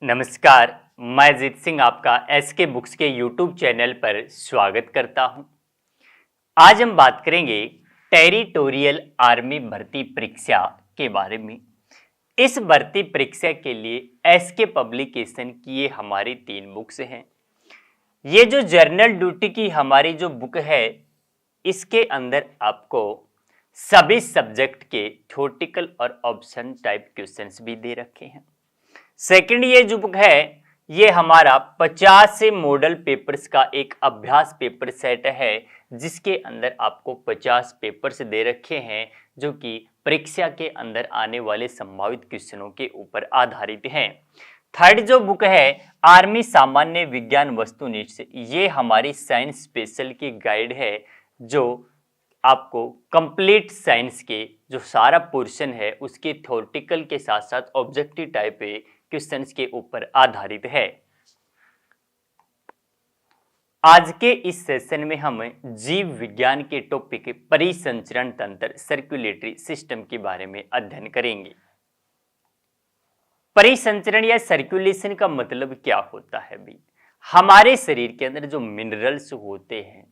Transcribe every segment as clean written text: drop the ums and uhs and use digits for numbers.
नमस्कार, मैं जीत सिंह आपका एसके बुक्स के यूट्यूब चैनल पर स्वागत करता हूं। आज हम बात करेंगे टेरिटोरियल आर्मी भर्ती परीक्षा के बारे में। इस भर्ती परीक्षा के लिए एसके पब्लिकेशन की ये हमारी 3 बुक्स हैं। ये जो जर्नल ड्यूटी की हमारी जो बुक है, इसके अंदर आपको सभी सब्जेक्ट के थ्योरेटिकल और ऑप्शन टाइप क्वेश्चंस भी दे रखे हैं। सेकंड ये जो बुक है, ये हमारा 50 से मॉडल पेपर्स का एक अभ्यास पेपर सेट है, जिसके अंदर आपको 50 पेपर्स दे रखे हैं जो कि परीक्षा के अंदर आने वाले संभावित क्वेश्चनों के ऊपर आधारित हैं। थर्ड जो बुक है आर्मी सामान्य विज्ञान वस्तुनिष्ठ, ये हमारी साइंस स्पेशल की गाइड है जो आपको कंप्लीट साइंस के जो सारा पोर्शन है उसके थ्योरेटिकल के साथ साथ ऑब्जेक्टिव टाइप क्वेश्चंस के ऊपर आधारित है। आज के इस सेशन में हम जीव विज्ञान के टॉपिक परिसंचरण तंत्र सर्कुलेटरी सिस्टम के बारे में अध्ययन करेंगे। परिसंचरण या सर्कुलेशन का मतलब क्या होता है भी? हमारे शरीर के अंदर जो मिनरल्स होते हैं,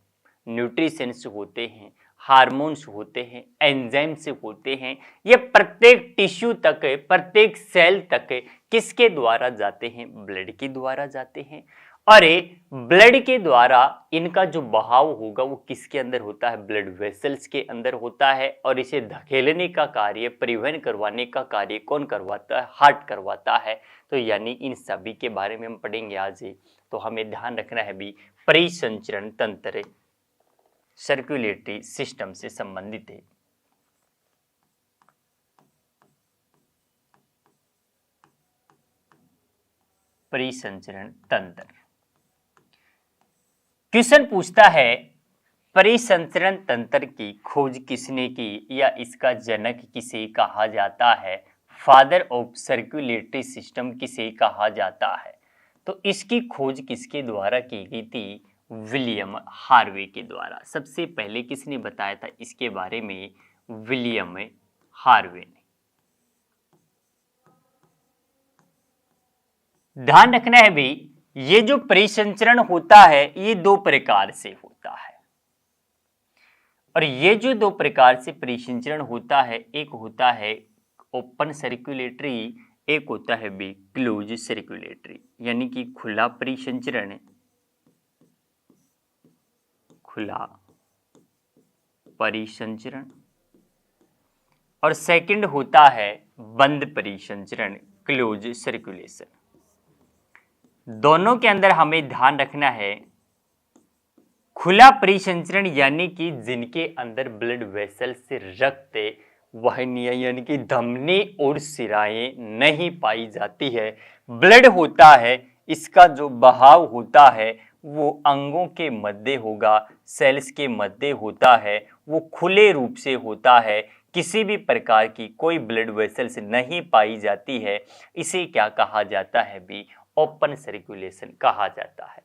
न्यूट्रिशंस होते हैं, हार्मोन्स होते हैं, एंजाइम्स होते हैं, ये प्रत्येक टिश्यू तक, प्रत्येक सेल तक किसके द्वारा जाते हैं? ब्लड के द्वारा जाते हैं। और ब्लड के द्वारा इनका जो बहाव होगा वो किसके अंदर होता है? ब्लड वेसल्स के अंदर होता है। और इसे धकेलने का कार्य, परिवहन करवाने का कार्य कौन करवाता है? हार्ट करवाता है। तो यानी इन सभी के बारे में हम पढ़ेंगे आज। तो हमें ध्यान रखना है भी परिसंचरण तंत्र सर्कुलेटरी सिस्टम से संबंधित है। परिसंचरण तंत्र क्वेश्चन पूछता है, परिसंचरण तंत्र की खोज किसने की या इसका जनक किसे कहा जाता है? फादर ऑफ सर्कुलेटरी सिस्टम किसे कहा जाता है? तो इसकी खोज किसके द्वारा की गई थी? विलियम हार्वे के द्वारा। सबसे पहले किसने बताया था इसके बारे में? विलियम हार्वे ने। ध्यान रखना है भी, ये जो परिसंचरण होता है ये 2 प्रकार से होता है। और ये जो 2 प्रकार से परिसंचरण होता है, एक होता है ओपन सर्कुलेटरी, एक होता है भी क्लोज सर्कुलेटरी, यानी कि खुला परिसंचरण, खुला परिसंचरण। और सेकंड होता है बंद परिसंचरण, क्लोज सर्कुलेशन। दोनों के अंदर हमें ध्यान रखना है, खुला परिसंचरण यानी कि जिनके अंदर ब्लड वेसल से रक्त वाहिनियां यानी कि धमनी और शिराएं नहीं पाई जाती है, ब्लड होता है, इसका जो बहाव होता है वो अंगों के मध्य होगा, सेल्स के मध्य होता है, वो खुले रूप से होता है, किसी भी प्रकार की कोई ब्लड वेसल्स नहीं पाई जाती है। इसे क्या कहा जाता है भी? ओपन सर्कुलेशन कहा जाता है।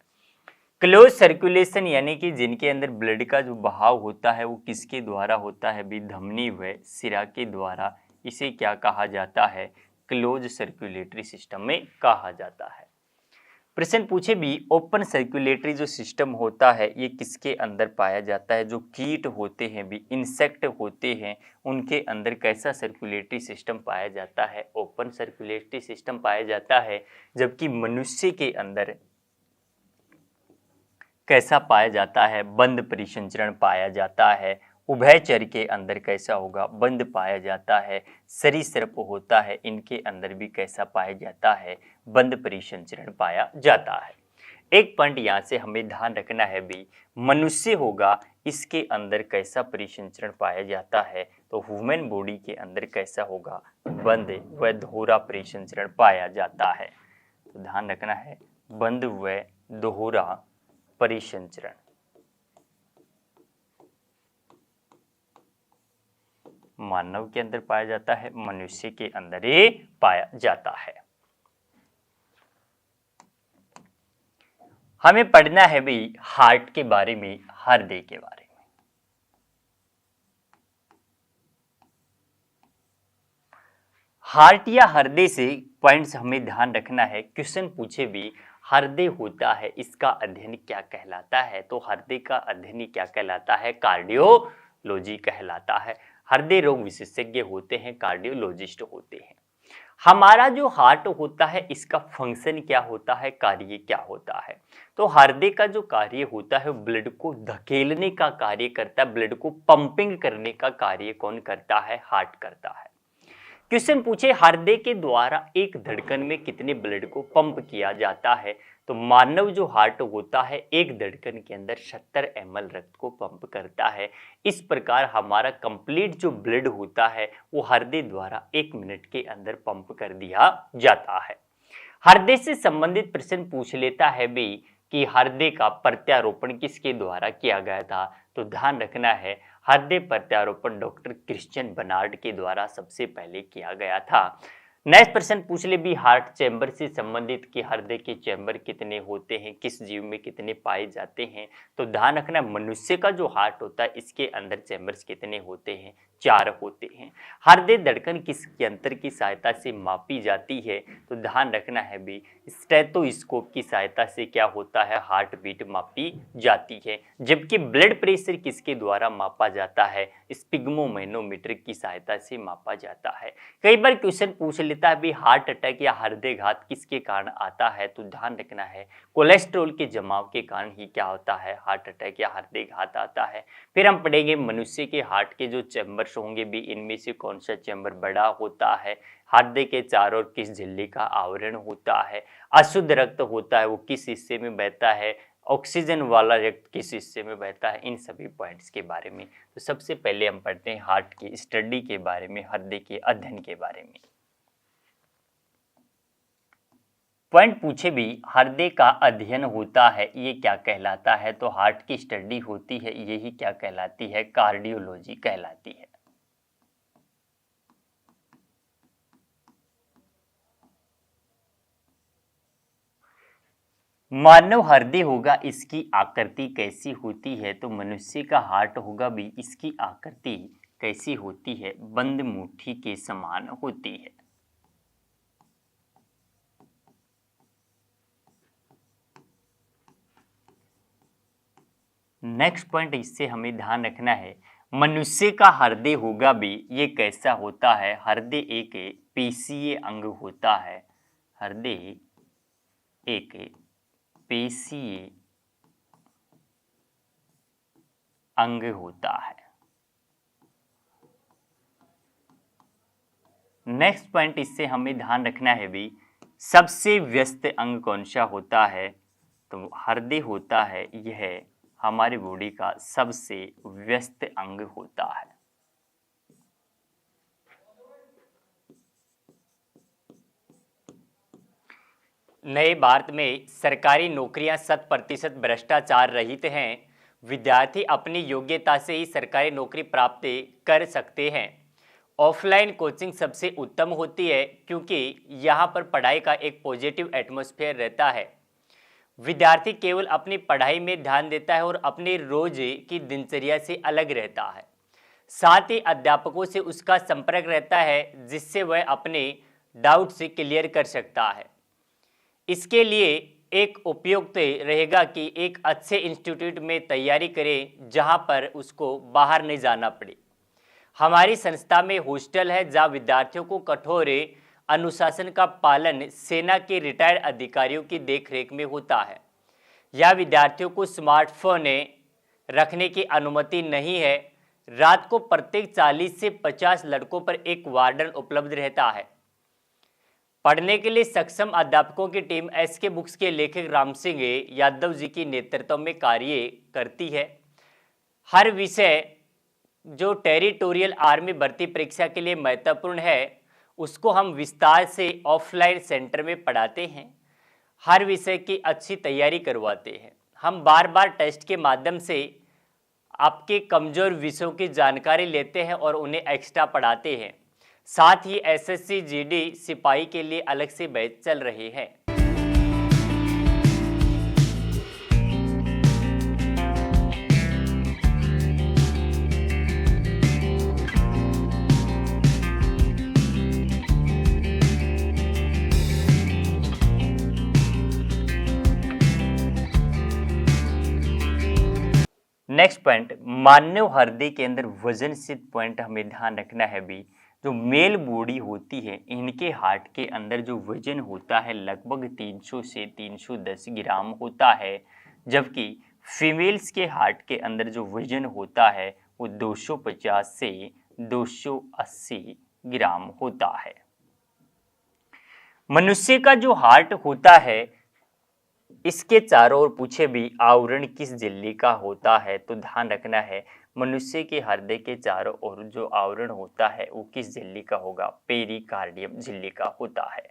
क्लोज सर्कुलेशन यानी कि जिनके अंदर ब्लड का जो बहाव होता है वो किसके द्वारा होता है भी? धमनी व शिरा के द्वारा। इसे क्या कहा जाता है? क्लोज सर्कुलेटरी सिस्टम में कहा जाता है। प्रश्न पूछे भी, ओपन सर्कुलेटरी जो सिस्टम होता है ये किसके अंदर पाया जाता है? जो कीट होते हैं भी, इंसेक्ट होते हैं, उनके अंदर कैसा सर्कुलेटरी सिस्टम पाया जाता है? ओपन सर्कुलेटरी सिस्टम पाया जाता है। जबकि मनुष्य के अंदर कैसा पाया जाता है? बंद परिसंचरण पाया जाता है। उभयचर के अंदर कैसा होगा? बंद पाया जाता है। सरीसृप होता है, इनके अंदर भी कैसा पाया जाता है? बंद परिसंचरण पाया जाता है। एक पॉइंट यहाँ से हमें ध्यान रखना है भी, मनुष्य होगा, इसके अंदर कैसा परिसंचरण पाया जाता है? तो ह्यूमन बॉडी के अंदर कैसा होगा? बंद व दोहरा परिसंचरण पाया जाता है। तो ध्यान रखना है, बंद व दोहरा परिसंचरण। मानव के अंदर पाया जाता है, मनुष्य के अंदर ही पाया जाता है। हमें पढ़ना है भी हार्ट के बारे में, हृदय के बारे में। हार्ट या हृदय से पॉइंट्स हमें ध्यान रखना है। क्वेश्चन पूछे भी हृदय होता है, इसका अध्ययन क्या कहलाता है? तो हृदय का अध्ययन क्या कहलाता है? कार्डियोलॉजी कहलाता है। हृदय रोग विशेषज्ञ होते हैं, कार्डियोलॉजिस्ट होते हैं। हमारा जो हार्ट होता है इसका फंक्शन क्या होता है, कार्य क्या होता है? तो हृदय का जो कार्य होता है ब्लड को धकेलने का कार्य करता है, ब्लड को पंपिंग करने का कार्य कौन करता है? हार्ट करता है। क्वेश्चन पूछे हृदय के द्वारा एक धड़कन में कितने ब्लड को पंप किया जाता है? तो मानव जो हार्ट होता है एक धड़कन के अंदर 70 ml रक्त को पंप करता है। इस प्रकार हमारा कंप्लीट जो ब्लड होता है वो हृदय द्वारा 1 मिनट के अंदर पंप कर दिया जाता है। हृदय से संबंधित प्रश्न पूछ लेता है भी कि हृदय का प्रत्यारोपण किसके द्वारा किया गया था? तो ध्यान रखना है हृदय प्रत्यारोपण डॉक्टर क्रिश्चियन बर्नार्ड के द्वारा सबसे पहले किया गया था। नेक्स्ट प्रश्न पूछ ले भी हार्ट चैम्बर से संबंधित कि हृदय के चैम्बर कितने होते हैं, किस जीव में कितने पाए जाते हैं? तो ध्यान रखना मनुष्य का जो हार्ट होता है इसके अंदर चैम्बर्स कितने होते हैं? 4 होते हैं। हृदय धड़कन किस यंत्र की सहायता से मापी जाती है? तो ध्यान रखना है भी स्टेथोस्कोप की सहायता से क्या होता है? हार्ट बीट मापी जाती है। जबकि ब्लड प्रेशर किसके द्वारा मापा जाता है? स्पिग्मोमैनोमीटर की सहायता से मापा जाता है। कई बार क्वेश्चन पूछ लेता है भी हार्ट अटैक या हृदयघात किसके कारण आता है? तो ध्यान रखना है कोलेस्ट्रॉल के जमाव के कारण ही क्या होता है? हार्ट अटैक या हृदयघात आता है। फिर हम पढ़ेंगे मनुष्य के हार्ट के जो चैम्बर्स होंगे भी इनमें से कौन सा चैम्बर बड़ा होता है? हृदय के चारों ओर किस झिल्ली का आवरण होता है? अशुद्ध रक्त होता है वो किस हिस्से में बहता है? ऑक्सीजन वाला रक्त किस हिस्से में बहता है? इन सभी पॉइंट्स के बारे में। तो सबसे पहले हम पढ़ते हैं हार्ट की स्टडी के बारे में, हृदय के अध्ययन के बारे में। पॉइंट पूछे भी हृदय का अध्ययन होता है ये क्या कहलाता है? तो हार्ट की स्टडी होती है यही क्या कहलाती है? कार्डियोलॉजी कहलाती है। मानव हृदय होगा इसकी आकृति कैसी होती है? तो मनुष्य का हार्ट होगा भी इसकी आकृति कैसी होती है? बंद मुट्ठी के समान होती है। नेक्स्ट पॉइंट इससे हमें ध्यान रखना है मनुष्य का हृदय होगा भी ये कैसा होता है? हृदय एक पेशीय अंग होता है। हृदय एक पेशीय अंग होता है। नेक्स्ट पॉइंट इससे हमें ध्यान रखना है भी सबसे व्यस्त अंग कौन सा होता है? तो हृदय होता है यह हमारी बॉडी का सबसे व्यस्त अंग होता है। नए भारत में सरकारी नौकरियां 100% भ्रष्टाचार रहित हैं। विद्यार्थी अपनी योग्यता से ही सरकारी नौकरी प्राप्त कर सकते हैं। ऑफलाइन कोचिंग सबसे उत्तम होती है क्योंकि यहाँ पर पढ़ाई का एक पॉजिटिव एटमॉस्फेयर रहता है। विद्यार्थी केवल अपनी पढ़ाई में ध्यान देता है और अपनी रोज की दिनचर्या से अलग रहता है। साथ ही अध्यापकों से उसका संपर्क रहता है जिससे वह अपने डाउट से क्लियर कर सकता है। इसके लिए एक उपयुक्त रहेगा कि एक अच्छे इंस्टीट्यूट में तैयारी करें जहां पर उसको बाहर नहीं जाना पड़े। हमारी संस्था में हॉस्टल है जहां विद्यार्थियों को कठोर अनुशासन का पालन सेना के रिटायर्ड अधिकारियों की देखरेख में होता है। यह विद्यार्थियों को स्मार्टफोन रखने की अनुमति नहीं है। रात को प्रत्येक 40 से 50 लड़कों पर एक वार्डन उपलब्ध रहता है। पढ़ने के लिए सक्षम अध्यापकों की टीम एसके बुक्स के लेखक राम सिंह यादव जी की नेतृत्व में कार्य करती है। हर विषय जो टेरिटोरियल आर्मी भर्ती परीक्षा के लिए महत्वपूर्ण है उसको हम विस्तार से ऑफलाइन सेंटर में पढ़ाते हैं। हर विषय की अच्छी तैयारी करवाते हैं। हम बार बार टेस्ट के माध्यम से आपके कमज़ोर विषयों की जानकारी लेते हैं और उन्हें एक्स्ट्रा पढ़ाते हैं। साथ ही एसएससी जीडी सिपाही के लिए अलग से बैच चल रहे हैं। नेक्स्ट पॉइंट, मानव हृदय के अंदर वजन से पॉइंट हमें ध्यान रखना है भी, जो मेल बॉडी होती है इनके हार्ट के अंदर जो वजन होता है लगभग 300 से 310 ग्राम होता है, जबकि फीमेल्स के हार्ट के अंदर जो वजन होता है वो 250 से 280 ग्राम होता है। मनुष्य का जो हार्ट होता है इसके चारों ओर पूछे भी आवरण किस झिल्ली का होता है, तो ध्यान रखना है मनुष्य के हृदय के चारों ओर जो आवरण होता है वो किस झिल्ली का होगा, पेरिकार्डियम झिल्ली का होता है।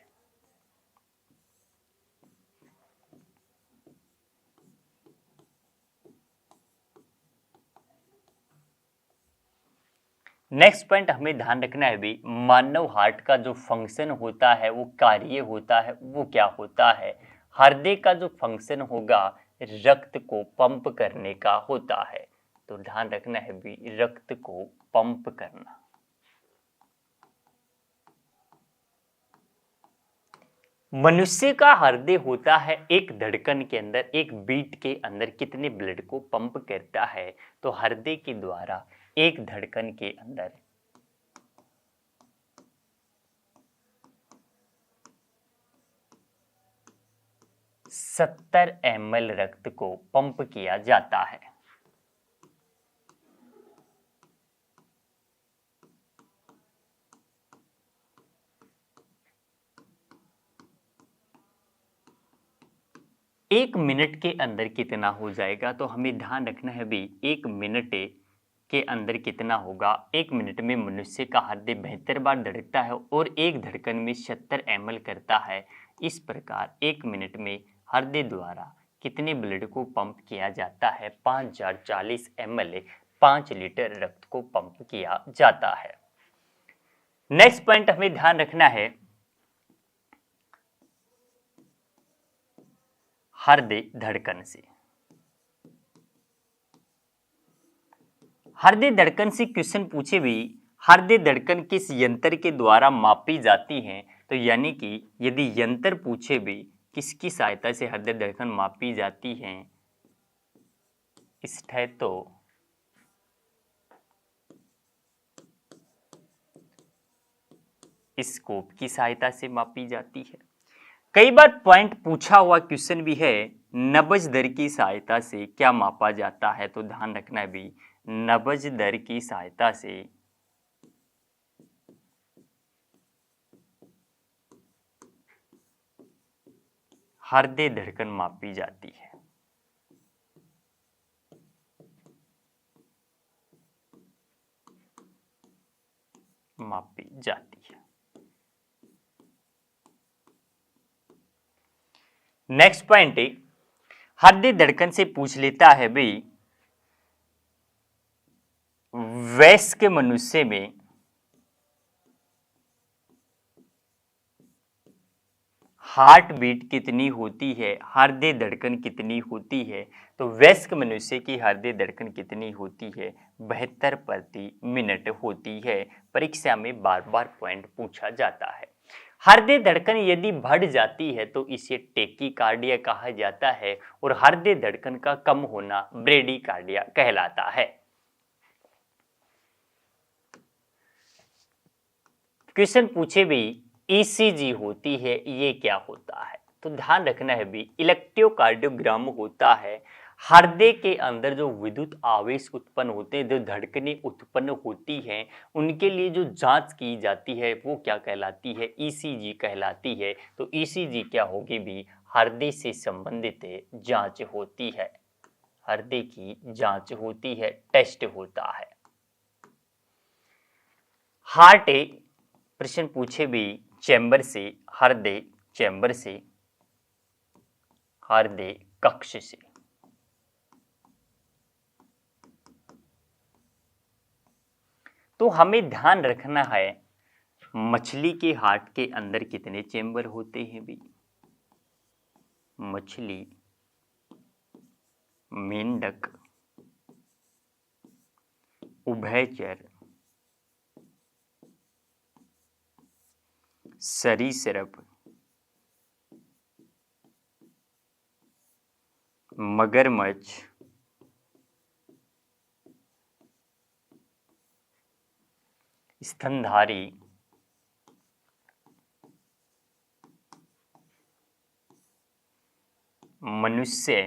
नेक्स्ट पॉइंट हमें ध्यान रखना है भी, मानव हार्ट का जो फंक्शन होता है वो कार्य होता है वो क्या होता है, हृदय का जो फंक्शन होगा रक्त को पंप करने का होता है, तो ध्यान रखना है भी रक्त को पंप करना। मनुष्य का हृदय होता है एक धड़कन के अंदर, एक बीट के अंदर कितने ब्लड को पंप करता है, तो हृदय के द्वारा एक धड़कन के अंदर 70 ml रक्त को पंप किया जाता है। एक मिनट के अंदर कितना हो जाएगा, तो हमें ध्यान रखना है भी एक मिनट के अंदर कितना होगा। एक मिनट में मनुष्य का हृदय 72 बार धड़कता है और एक धड़कन में 70 ml करता है। इस प्रकार एक मिनट में हृदय द्वारा कितने ब्लड को पंप किया जाता है, 5040 ml 5 लीटर रक्त को पंप किया जाता है। नेक्स्ट पॉइंट हमें ध्यान रखना है हृदय धड़कन से। हृदय धड़कन से क्वेश्चन पूछे भी, हृदय धड़कन किस यंत्र के द्वारा मापी जाती है, तो यानी कि यदि यंत्र पूछे भी किसकी सहायता से हृदय धड़कन मापी जाती है, स्टेथो स्कोप की सहायता से मापी जाती है। कई बार पॉइंट पूछा हुआ क्वेश्चन भी है, नब्ज दर की सहायता से क्या मापा जाता है, तो ध्यान रखना भी नब्ज दर की सहायता से हृदय धड़कन मापी जाती है। मापी जाती है। नेक्स्ट पॉइंट हृदय धड़कन से पूछ लेता है भाई, वयस्क मनुष्य में हार्ट बीट कितनी होती है, हृदय धड़कन कितनी होती है, तो वयस्क मनुष्य की हृदय धड़कन कितनी होती है, 72 प्रति मिनट होती है। परीक्षा में बार बार पॉइंट पूछा जाता है। हृदय धड़कन यदि बढ़ जाती है तो इसे टेकीकार्डिया कहा जाता है और हृदय धड़कन का कम होना ब्रेडीकार्डिया कहलाता है। क्वेश्चन पूछे भी ईसीजी होती है, ये क्या होता है, तो ध्यान रखना है भी इलेक्ट्रोकार्डियोग्राम होता है। हृदय के अंदर जो विद्युत आवेश उत्पन्न होते हैं, जो धड़कनें उत्पन्न होती हैं, उनके लिए जो जांच की जाती है वो क्या कहलाती है, ईसीजी कहलाती है। तो ईसीजी क्या होगी भी, हृदय से संबंधित जांच होती है, हृदय की जांच होती है, टेस्ट होता है। हार्ट प्रश्न पूछे भी चैम्बर से, हृदय चैम्बर से, हृदय कक्ष से। तो हमें ध्यान रखना है मछली के हार्ट के अंदर कितने चैम्बर होते हैं भी, मछली, मेंढक, उभयचर, सरीसृप, मगरमच्छ, स्तनधारी मनुष्य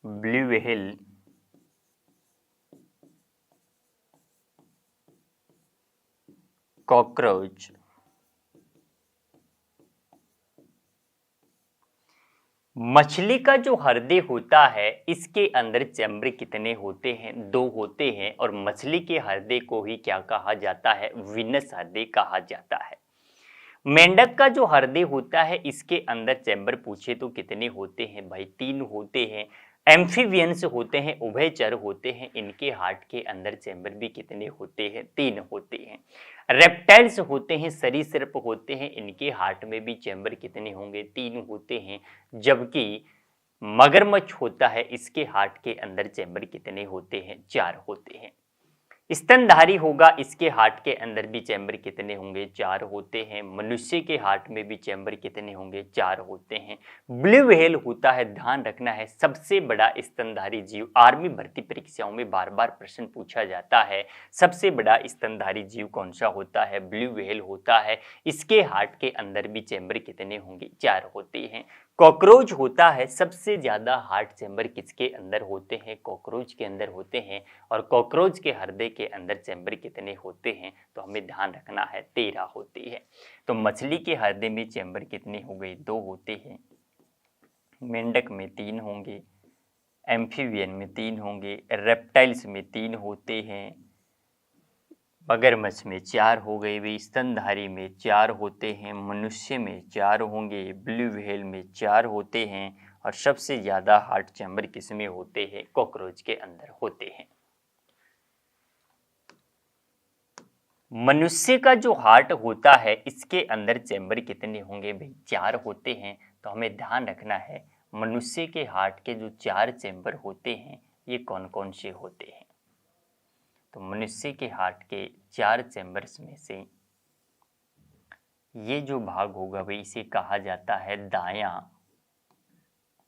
ब्लू व्हेल कॉकरोच मछली का जो हृदय होता है इसके अंदर चैम्बर कितने होते हैं? 2 होते हैं और मछली के हृदय को ही क्या कहा जाता है? विनस हृदय कहा जाता है। मेंढक का जो हृदय होता है इसके अंदर चैम्बर पूछे तो कितने होते हैं भाई? 3 होते हैं। एम्फीबियंस होते हैं, उभयचर होते हैं, इनके हार्ट के अंदर चैम्बर भी कितने होते हैं? 3 होते हैं। रेप्टाइल्स होते हैं, सरीसृप होते हैं, इनके हार्ट में भी चैम्बर कितने होंगे? 3 होते हैं। जबकि मगरमच्छ होता है इसके हार्ट के अंदर चैम्बर कितने होते हैं? 4 होते हैं। स्तनधारी होगा इसके हार्ट के अंदर भी चैम्बर कितने होंगे? 4 होते हैं। मनुष्य के हार्ट में भी चैम्बर कितने होंगे? 4 होते हैं। ब्लू व्हेल होता है, ध्यान रखना है, सबसे बड़ा स्तनधारी जीव। आर्मी भर्ती परीक्षाओं में बार बार प्रश्न पूछा जाता है, सबसे बड़ा स्तनधारी जीव कौन सा होता है? ब्लू व्हेल होता है। इसके हार्ट के अंदर भी चैम्बर कितने होंगे? 4 होते हैं। कॉकरोच होता है, सबसे ज्यादा हार्ट चैम्बर किसके अंदर होते हैं? कॉकरोच के अंदर होते हैं। और कॉकरोच के हृदय के अंदर चैम्बर कितने होते हैं? तो हमें ध्यान रखना है 13 होती है। तो मछली के हृदय में चैम्बर कितने हो गए? 2 होते हैं। मेंढक में 3 होंगे, एम्फीबियन में 3 होंगे, रेप्टाइल्स में 3 होते हैं, मगरमच्छ में 4 हो गए वे, स्तनधारी में 4 होते हैं, मनुष्य में 4 होंगे, ब्लू व्हेल में 4 होते हैं और सबसे ज्यादा हार्ट चैम्बर किसमें होते हैं? कॉकरोच के अंदर होते हैं। मनुष्य का जो हार्ट होता है इसके अंदर चैम्बर कितने होंगे भाई? 4 होते हैं। तो हमें ध्यान रखना है मनुष्य के हार्ट के जो 4 चैम्बर होते हैं ये कौन कौन से होते हैं? तो मनुष्य के हार्ट के 4 चैम्बर्स में से ये जो भाग होगा भाई इसे कहा जाता है दायां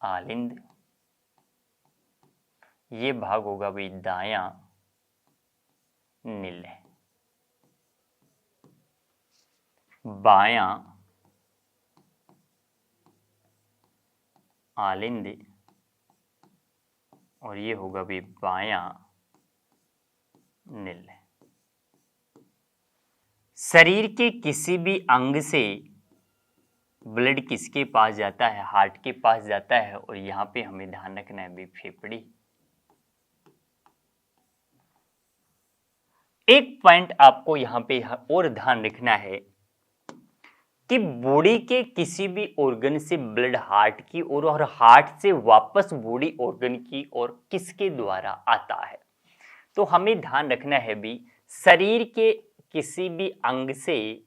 आलिंद, ये भाग होगा भाई दायां नील, बायां आलिंद और ये होगा भी बायां नील। शरीर के किसी भी अंग से ब्लड किसके पास जाता है? हार्ट के पास जाता है। और यहां पे हमें ध्यान रखना है भी फेफड़े। एक पॉइंट आपको यहां पे और ध्यान रखना है कि बॉडी के किसी भी ऑर्गन से ब्लड हार्ट की ओर और हार्ट से वापस बॉडी ऑर्गन की ओर किसके द्वारा आता है? तो हमें ध्यान रखना है भी शरीर के किसी भी अंग से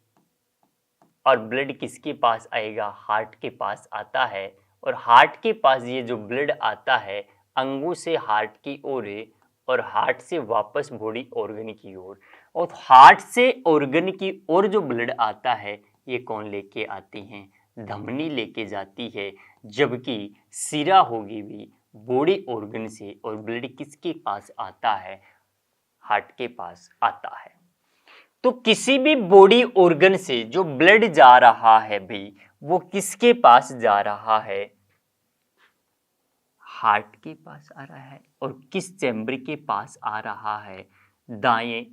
और ब्लड किसके पास आएगा? हार्ट के पास आता है। और हार्ट के पास ये जो ब्लड आता है अंगों से हार्ट की ओर और हार्ट से वापस बॉडी ऑर्गन की ओर। और हार्ट से ऑर्गन की ओर जो ब्लड आता है ये कौन लेके आती हैं? धमनी लेके जाती है। जबकि सिरा होगी भी बॉडी ऑर्गन से और ब्लड किसके पास आता है? हार्ट के पास आता है। तो किसी भी बॉडी ऑर्गन से जो ब्लड जा रहा है भाई वो किसके पास जा रहा है? हार्ट के पास आ रहा है। और किस चैम्बर के पास आ रहा है? दाएं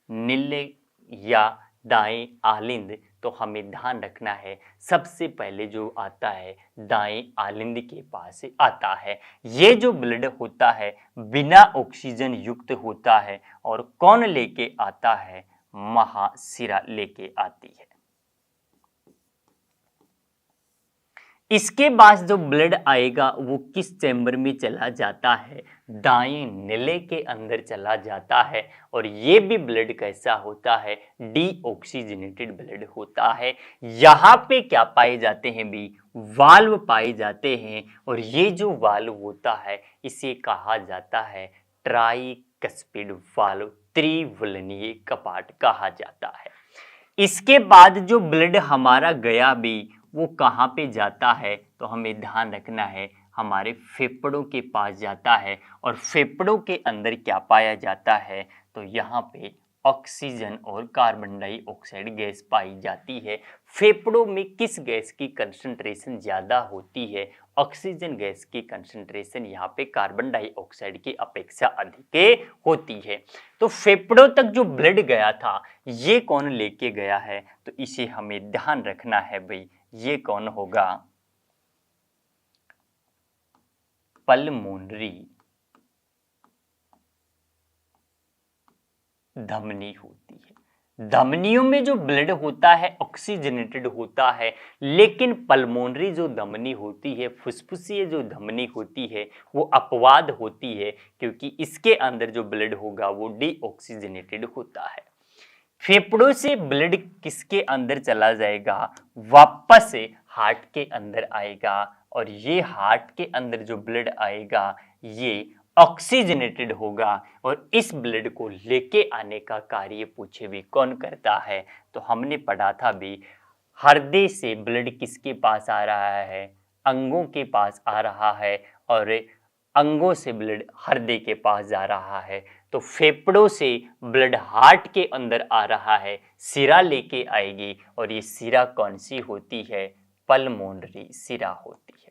नीले या दाएं आलिंद। तो हमें ध्यान रखना है सबसे पहले जो आता है दाएं आलिंद के पास आता है। ये जो ब्लड होता है बिना ऑक्सीजन युक्त होता है और कौन लेके आता है? महाशिरा लेके आती है। इसके बाद जो ब्लड आएगा वो किस चैम्बर में चला जाता है? दाएं नीले के अंदर चला जाता है। और ये भी ब्लड कैसा होता है? डीऑक्सीजनेटेड ब्लड होता है। यहाँ पे क्या पाए जाते हैं भी? वाल्व पाए जाते हैं। और ये जो वाल्व होता है इसे कहा जाता है ट्राइकस्पिड वाल्व, त्रिवलनीय कपाट कहा जाता है। इसके बाद जो ब्लड हमारा गया भी वो कहाँ पे जाता है? तो हमें ध्यान रखना है हमारे फेफड़ों के पास जाता है और फेफड़ों के अंदर क्या पाया जाता है, तो यहाँ पे ऑक्सीजन और कार्बन डाइऑक्साइड गैस पाई जाती है। फेफड़ों में किस गैस की कंसंट्रेशन ज़्यादा होती है? ऑक्सीजन गैस की कंसंट्रेशन यहाँ पे कार्बन डाइऑक्साइड की अपेक्षा अधिक होती है। तो फेफड़ों तक जो ब्लड गया था ये कौन लेके गया है, तो इसे हमें ध्यान रखना है भाई, ये कौन होगा? पल्मोनरी धमनी होती है। धमनियों में जो ब्लड होता है ऑक्सीजनेटेड होता है, लेकिन पल्मोनरी जो धमनी होती है, फुसफुसीय जो धमनी होती है वो अपवाद होती है, क्योंकि इसके अंदर जो ब्लड होगा वो डीऑक्सीजनेटेड होता है। फेफड़ों से ब्लड किसके अंदर चला जाएगा? वापस से हार्ट के अंदर आएगा, और ये हार्ट के अंदर जो ब्लड आएगा ये ऑक्सीजनेटेड होगा, और इस ब्लड को लेके आने का कार्य पूछे भी कौन करता है, तो हमने पढ़ा था भी हृदय से ब्लड किसके पास आ रहा है? अंगों के पास आ रहा है, और अंगों से ब्लड हृदय के पास जा रहा है। तो फेफड़ों से ब्लड हार्ट के अंदर आ रहा है, सिरा लेके आएगी, और ये सिरा कौन सी होती है? पल्मोनरी सिरा होती है।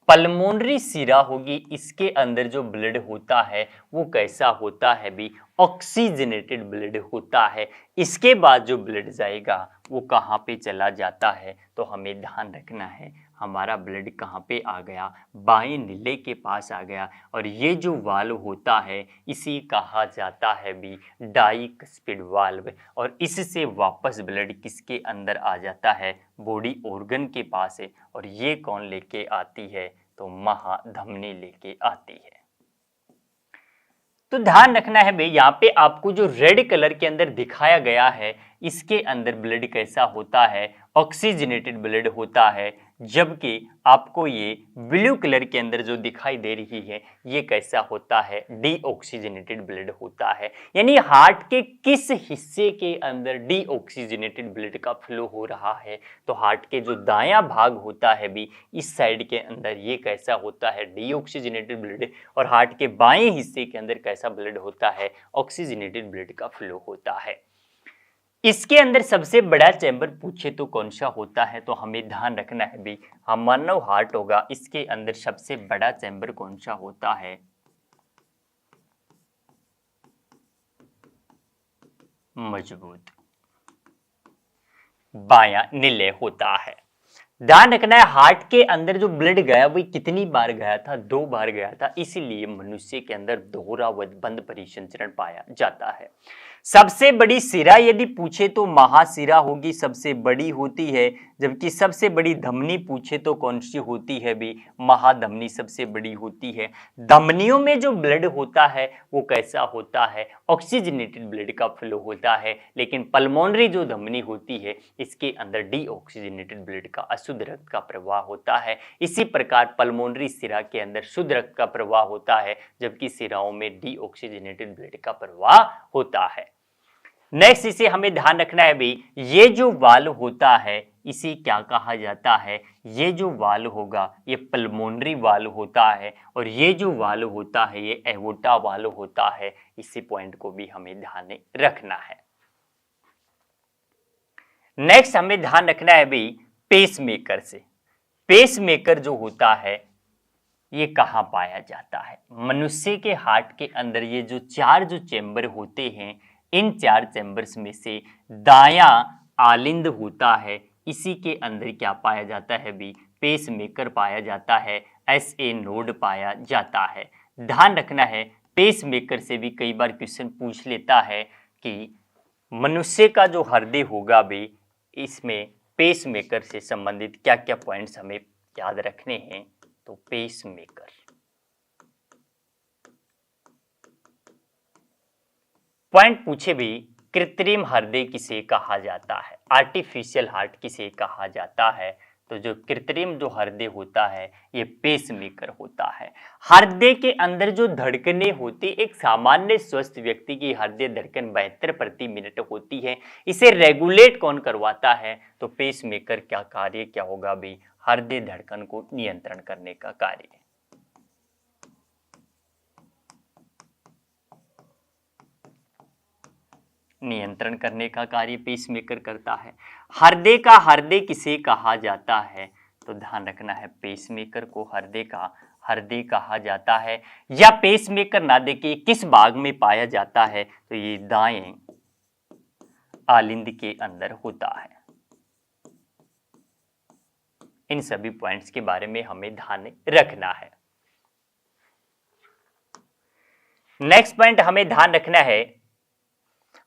पल्मोनरी सिरा होगी, इसके अंदर जो ब्लड होता है वो कैसा होता है भी? ऑक्सीजनेटेड ब्लड होता है। इसके बाद जो ब्लड जाएगा वो कहाँ पे चला जाता है, तो हमें ध्यान रखना है हमारा ब्लड कहाँ पे आ गया? बाएं नीले के पास आ गया, और ये जो वाल्व होता है इसी कहा जाता है भी डाइकस्पिड वाल्व, और इससे वापस ब्लड किसके अंदर आ जाता है? बॉडी ऑर्गन के पास है, और ये कौन लेके आती है? तो महाधमनी लेके आती है। तो ध्यान रखना है भाई, यहाँ पे आपको जो रेड कलर के अंदर दिखाया गया है इसके अंदर ब्लड कैसा होता है? ऑक्सीजनेटेड ब्लड होता है, जबकि आपको ये ब्लू कलर के अंदर जो दिखाई दे रही है ये कैसा होता है? डीऑक्सीजनेटेड ब्लड होता है। यानी हार्ट के किस हिस्से के अंदर डीऑक्सीजनेटेड ब्लड का फ्लो हो रहा है, तो हार्ट के जो दायां भाग होता है भी इस साइड के अंदर ये कैसा होता है? डीऑक्सीजनेटेड ब्लड, और हार्ट के बाएं हिस्से के अंदर कैसा ब्लड होता है? ऑक्सीजनेटेड ब्लड का फ्लो होता है। इसके अंदर सबसे बड़ा चैम्बर पूछे तो कौन सा होता है, तो हमें ध्यान रखना है भी हम मानव हार्ट होगा, इसके अंदर सबसे बड़ा चैम्बर कौन सा होता है? मजबूत बायां नीले होता है। ध्यान रखना है हार्ट के अंदर जो ब्लड गया वो कितनी बार गया था? 2 बार गया था, इसीलिए मनुष्य के अंदर दोहरा व बंद परिसंचरण पाया जाता है। सबसे बड़ी सिरा यदि पूछे तो महासिरा होगी, सबसे बड़ी होती है, जबकि सबसे बड़ी धमनी पूछे तो कौन सी होती है भी? महाधमनी सबसे बड़ी होती है। धमनियों में जो ब्लड होता है वो कैसा होता है? ऑक्सीजनेटेड ब्लड का फ्लो होता है, लेकिन पल्मोनरी जो धमनी होती है इसके अंदर डीऑक्सीजनेटेड ब्लड का अशुद्ध रक्त का प्रवाह होता है। इसी प्रकार पल्मोनरी सिरा के अंदर शुद्ध रक्त का प्रवाह होता है, जबकि सिराओं में डीऑक्सीजनेटेड ब्लड का प्रवाह होता है। नेक्स्ट इसे हमें ध्यान रखना है भाई, ये जो वाल्व होता है इसे क्या कहा जाता है? ये जो वाल्व होगा ये पल्मोनरी वाल्व होता है, और ये जो वाल्व होता है ये एवोर्टा वाल्व होता है। इसी पॉइंट को भी हमें ध्यान में रखना है। नेक्स्ट हमें ध्यान रखना है भाई पेसमेकर से। पेसमेकर जो होता है ये कहाँ पाया जाता है? मनुष्य के हार्ट के अंदर ये जो 4 जो चैम्बर होते हैं, इन 4 चैम्बर्स में से दायां आलिंद होता है, इसी के अंदर क्या पाया जाता है भी? पेसमेकर पाया जाता है, SA नोड पाया जाता है। ध्यान रखना है पेसमेकर से भी कई बार क्वेश्चन पूछ लेता है कि मनुष्य का जो हृदय होगा भी इसमें पेसमेकर से संबंधित क्या क्या पॉइंट्स हमें याद रखने हैं, तो पेसमेकर पॉइंट पूछे भी कृत्रिम हृदय किसे कहा जाता है? आर्टिफिशियल हार्ट किसे कहा जाता है? तो जो कृत्रिम जो हृदय होता है ये पेसमेकर होता है। हृदय के अंदर जो धड़कनें होती, एक सामान्य स्वस्थ व्यक्ति की हृदय धड़कन 72 प्रति मिनट होती है। इसे रेगुलेट कौन करवाता है? तो पेसमेकर क्या कार्य क्या होगा भी? हृदय धड़कन को नियंत्रण करने का कार्य। नियंत्रण करने का कार्य पेसमेकर करता है। हृदय का हृदय किसे कहा जाता है? तो ध्यान रखना है, पेसमेकर को हृदय का हृदय कहा जाता है। या पेसमेकर ना देखिए किस भाग में पाया जाता है? तो ये दाएं आलिंद के अंदर होता है। इन सभी पॉइंट्स के बारे में हमें ध्यान रखना है। नेक्स्ट पॉइंट हमें ध्यान रखना है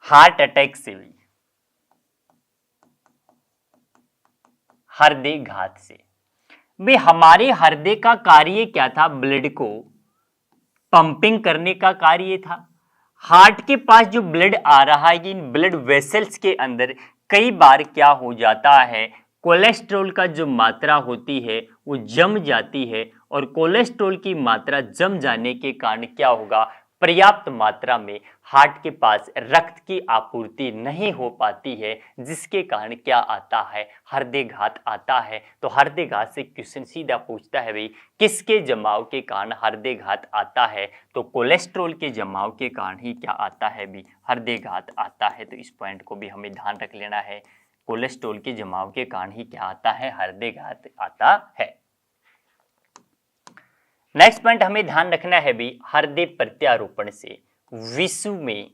हार्ट अटैक से भी, हृदय घात से भी। हमारे हृदय का कार्य क्या था? ब्लड को पंपिंग करने का कार्य था। हार्ट के पास जो ब्लड आ रहा है, इन ब्लड वेसल्स के अंदर कई बार क्या हो जाता है, कोलेस्ट्रॉल का जो मात्रा होती है वो जम जाती है, और कोलेस्ट्रॉल की मात्रा जम जाने के कारण क्या होगा, पर्याप्त मात्रा में हार्ट के पास रक्त की आपूर्ति नहीं हो पाती है, जिसके कारण क्या आता है, हृदय घात आता है। तो हृदय घात से क्वेश्चन सीधा पूछता है भाई किसके जमाव के कारण हृदय घात आता है? तो कोलेस्ट्रॉल के जमाव के कारण ही क्या आता है भी, हृदय घात आता है। तो इस पॉइंट को भी हमें ध्यान रख लेना है, कोलेस्ट्रॉल के जमाव के कारण ही क्या आता है, हृदय घात आता है। नेक्स्ट पॉइंट हमें ध्यान रखना है भी, हृदय प्रत्यारोपण से विश्व में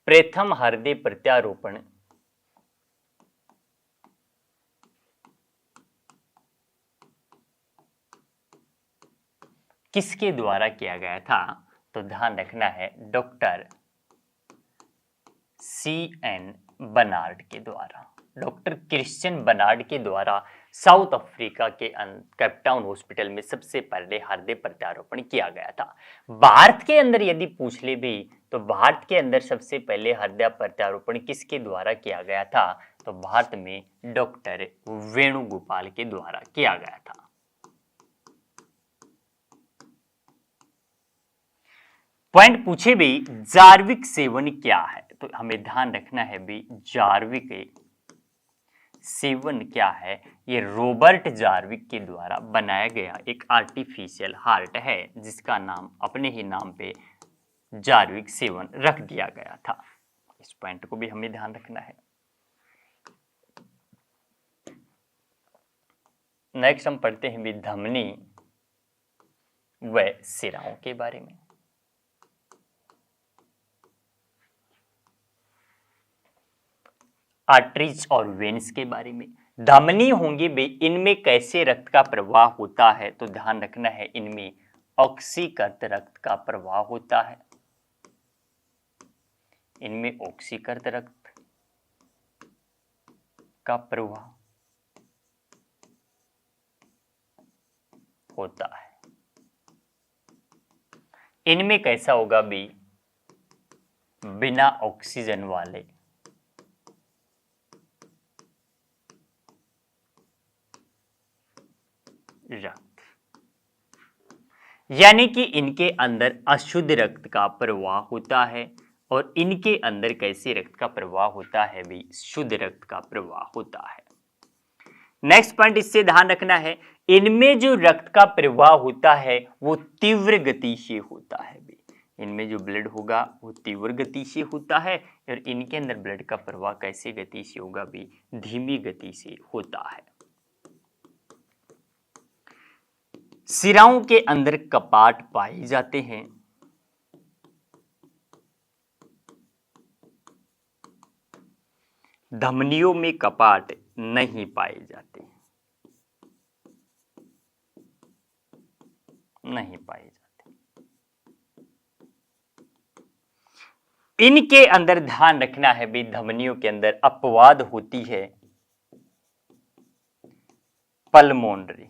प्रथम हृदय प्रत्यारोपण किसके द्वारा किया गया था? तो ध्यान रखना है डॉक्टर CN बर्नार्ड के द्वारा, डॉक्टर क्रिश्चियन बर्नार्ड के द्वारा साउथ अफ्रीका के कैपटाउन हॉस्पिटल में सबसे पहले हृदय प्रत्यारोपण किया गया था। भारत के अंदर यदि पूछ ले भी तो भारत के अंदर सबसे पहले हृदय प्रत्यारोपण किसके द्वारा किया गया था? तो भारत में डॉक्टर वेणुगोपाल के द्वारा किया गया था। पॉइंट पूछे भी जार्विक सेवन क्या है? तो हमें ध्यान रखना है भी जार्विक सेवन क्या है? ये रॉबर्ट जार्विक के द्वारा बनाया गया एक आर्टिफिशियल हार्ट है, जिसका नाम अपने ही नाम पे जार्विक सेवन रख दिया गया था। इस पॉइंट को भी हमें ध्यान रखना है। नेक्स्ट हम पढ़ते हैं भी धमनी व सिराओं के बारे में। आर्टरीज और वेन्स के बारे में। धमनी होंगी भी, इनमें कैसे रक्त का प्रवाह होता है? तो ध्यान रखना है, इनमें ऑक्सीकृत रक्त का प्रवाह होता है। इनमें ऑक्सीकृत रक्त का प्रवाह होता है। इनमें कैसा होगा भी, बिना ऑक्सीजन वाले रक्त, यानी कि इनके अंदर अशुद्ध रक्त का प्रवाह होता है, और इनके अंदर कैसे रक्त का प्रवाह होता है भी, शुद्ध रक्त का प्रवाह होता है। नेक्स्ट पॉइंट इससे ध्यान रखना है, इनमें जो रक्त का प्रवाह होता है वो तीव्र गति से होता है भी। इनमें जो ब्लड होगा वो तीव्र गति से होता है, और इनके अंदर ब्लड का प्रवाह कैसे गति से होगा भी, धीमी गति से होता है। सिराओं के अंदर कपाट पाए जाते हैं। धमनियों में कपाट नहीं पाए जाते, नहीं पाए जाते। इनके अंदर ध्यान रखना है भी, धमनियों के अंदर अपवाद होती है पल्मोनरी,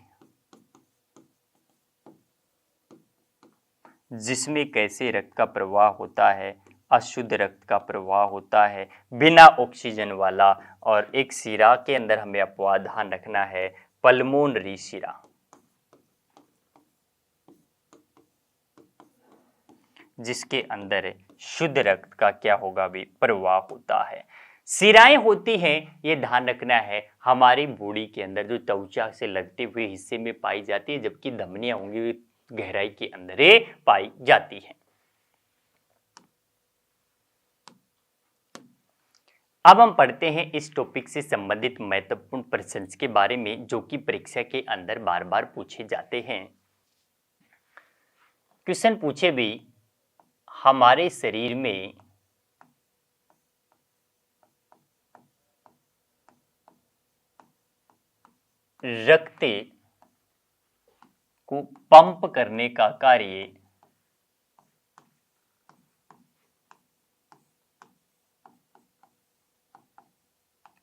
जिसमें कैसे रक्त का प्रवाह होता है, अशुद्ध रक्त का प्रवाह होता है बिना ऑक्सीजन वाला। और एक शिरा के अंदर हमें अपवाद ध्यान रखना है, पल्मोनरी शिरा, जिसके अंदर शुद्ध रक्त का क्या होगा भी प्रवाह होता है। शिराएं होती हैं, ये ध्यान रखना है, हमारी बॉडी के अंदर जो त्वचा से लगते हुए हिस्से में पाई जाती है, जबकि धमनियां होंगी गहराई के अंदर ये पाई जाती हैं। अब हम पढ़ते हैं इस टॉपिक से संबंधित महत्वपूर्ण प्रश्न के बारे में, जो कि परीक्षा के अंदर बार बार पूछे जाते हैं। क्वेश्चन पूछे भी, हमारे शरीर में रक्त को पंप करने का कार्य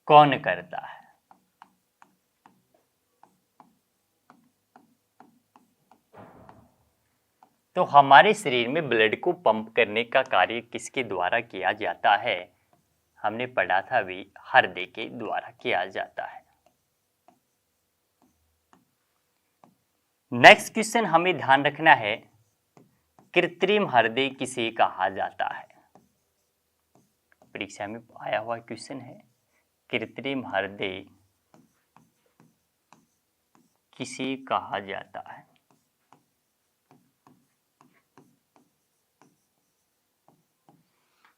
कौन करता है? तो हमारे शरीर में ब्लड को पंप करने का कार्य किसके द्वारा किया जाता है? हमने पढ़ा था भी, हृदय के द्वारा किया जाता है। नेक्स्ट क्वेश्चन हमें ध्यान रखना है, कृत्रिम हृदय किसे कहा जाता है? परीक्षा में आया हुआ क्वेश्चन है, कृत्रिम हृदय किसे कहा जाता है?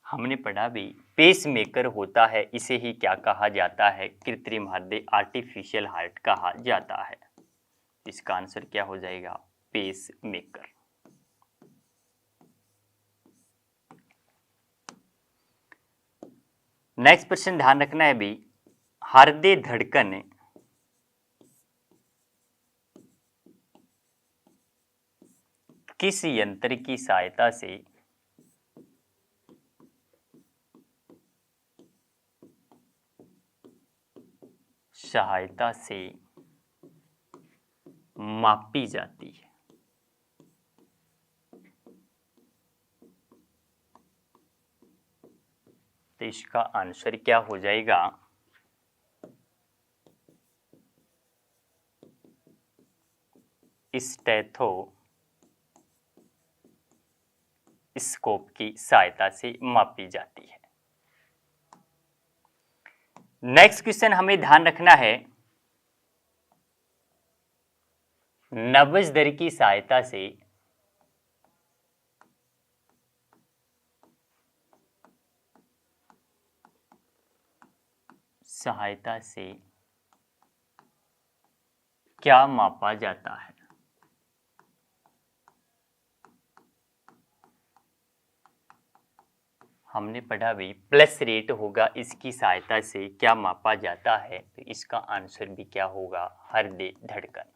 हमने पढ़ा भी, पेसमेकर होता है, इसे ही क्या कहा जाता है? कृत्रिम हृदय, आर्टिफिशियल हार्ट कहा जाता है। इसका आंसर क्या हो जाएगा? पेसमेकर। नेक्स्ट प्रश्न ध्यान रखना है भी, हृदय धड़कन किस यंत्र की सहायता से मापी जाती है? तो इसका आंसर क्या हो जाएगा? स्टेथोस्कोप की सहायता से मापी जाती है। नेक्स्ट क्वेश्चन हमें ध्यान रखना है, नब्ज दर की सहायता से क्या मापा जाता है? हमने पढ़ा भी, प्लस रेट होगा, इसकी सहायता से क्या मापा जाता है? तो इसका आंसर भी क्या होगा? हृदय धड़कन।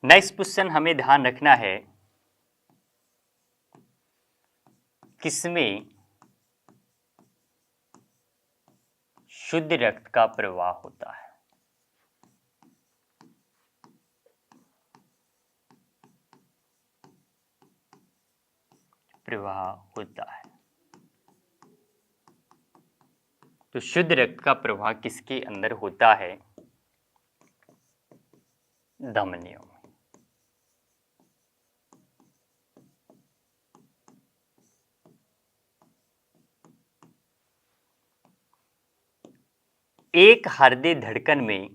नेक्स्ट क्वेश्चन हमें ध्यान रखना है, किसमें शुद्ध रक्त का प्रवाह होता है? प्रवाह होता है। तो शुद्ध रक्त का प्रवाह किसके अंदर होता है? धमनियों में। एक हृदय धड़कन में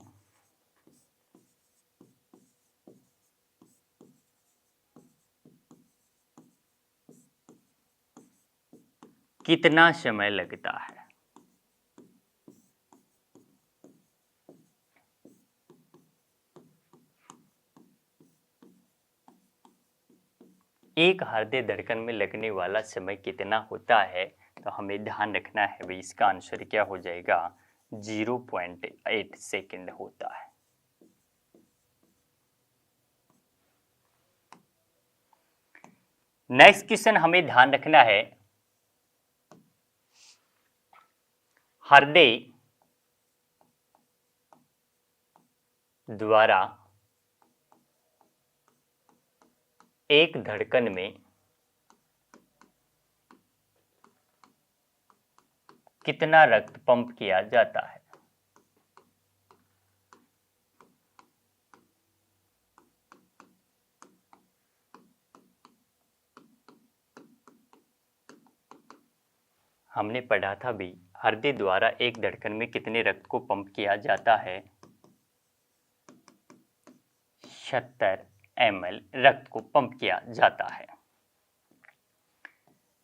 कितना समय लगता है? एक हृदय धड़कन में लगने वाला समय कितना होता है? तो हमें ध्यान रखना है भाई, इसका आंसर क्या हो जाएगा? 0.8 सेकंड होता है। नेक्स्ट क्वेश्चन हमें ध्यान रखना है, हृदय द्वारा एक धड़कन में कितना रक्त पंप किया जाता है? हमने पढ़ा था भी, हृदय द्वारा एक धड़कन में कितने रक्त को पंप किया जाता है? 76 ml रक्त को पंप किया जाता है।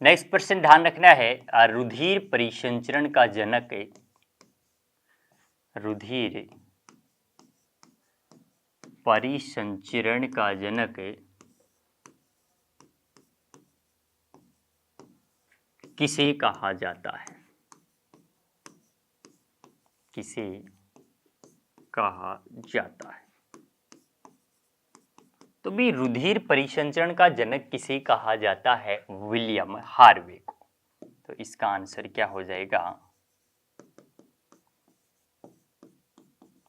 नेक्स्ट प्रश्न ध्यान रखना है, रुधिर परिसंचरण का जनक, रुधिर परिसंचरण का जनक किसे कहा जाता है? किसे कहा जाता है? तो भी रुधिर परिसंचरण का जनक किसे कहा जाता है? विलियम हार्वे को। तो इसका आंसर क्या हो जाएगा?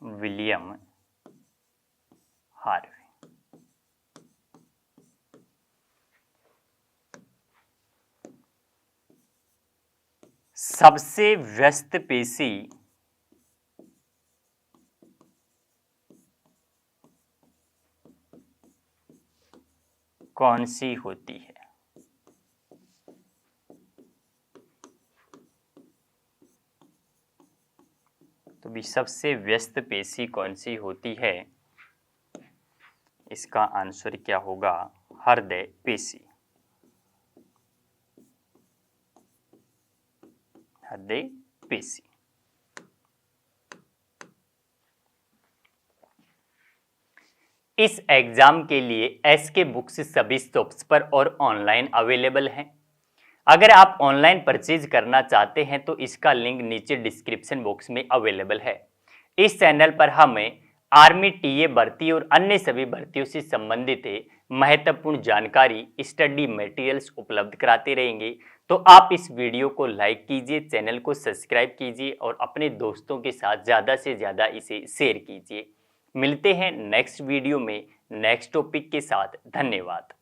William Harvey. सबसे व्यस्त पेशी कौन सी होती है? तो भी सबसे व्यस्त पेशी कौन सी होती है? इसका आंसर क्या होगा? हृदय पेशी। हृदय पेशी। इस एग्जाम के लिए एसके बुक्स सभी शॉप्स पर और ऑनलाइन अवेलेबल हैं। अगर आप ऑनलाइन परचेज करना चाहते हैं तो इसका लिंक नीचे डिस्क्रिप्शन बॉक्स में अवेलेबल है। इस चैनल पर हमें आर्मी टीए भर्ती और अन्य सभी भर्तियों से संबंधित महत्वपूर्ण जानकारी, स्टडी मटेरियल्स उपलब्ध कराते रहेंगे। तो आप इस वीडियो को लाइक कीजिए, चैनल को सब्सक्राइब कीजिए और अपने दोस्तों के साथ ज़्यादा से ज़्यादा इसे शेयर कीजिए। मिलते हैं नेक्स्ट वीडियो में नेक्स्ट टॉपिक के साथ। धन्यवाद।